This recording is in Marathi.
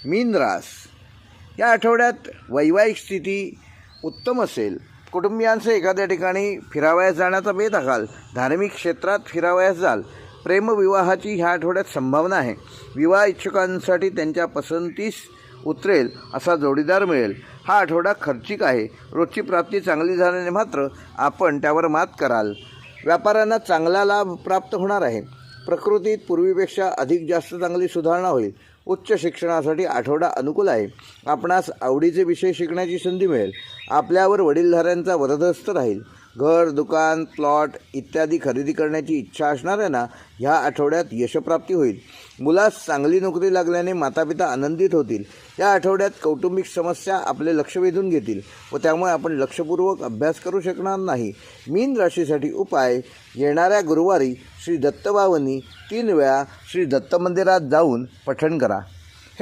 मीन रास या आठवड्यात वैवाहिक स्थिती उत्तम असेल. कुटुंबियांसह एखाद्या ठिकाणी फिरावयास जाण्याचा बेत आखाल. धार्मिक क्षेत्रात फिरावयास जाल. प्रेमविवाहाची ह्या आठवड्यात संभावना आहे. विवाह इच्छुकांसाठी त्यांच्या पसंतीस उतरेल असा जोडीदार मिळेल. हा आठवडा खर्चिक आहे. रोजची प्राप्ती चांगली झाल्याने मात्र आपण त्यावर मात कराल. व्यापाऱ्यांना चांगला लाभ प्राप्त होणार आहे. प्रकृतीत पूर्वीपेक्षा अधिक जास्त चांगली सुधारणा होईल. उच्च शिक्षणासाठी आठवडा अनुकूल आहे. आपणास आवडीचे विषय शिकण्याची संधी मिळेल. आपल्यावर वडीलधाऱ्यांचा वरदहस्त राहील. घर, दुकान, प्लॉट इत्यादी खरेदी करण्याची इच्छा असणाऱ्यांना ह्या आठवड्यात यशप्राप्ती होईल. मुलास चांगली नोकरी लागल्याने मातापिता आनंदित होतील. या आठवड्यात कौटुंबिक समस्या आपले लक्ष वेधून घेतील व त्यामुळे आपण लक्षपूर्वक अभ्यास करू शकणार नाही. मीन राशीसाठी उपाय: येणाऱ्या गुरुवारी श्री दत्तभावांनी 3 वेळा श्री दत्त मंदिरात जाऊन पठण करा.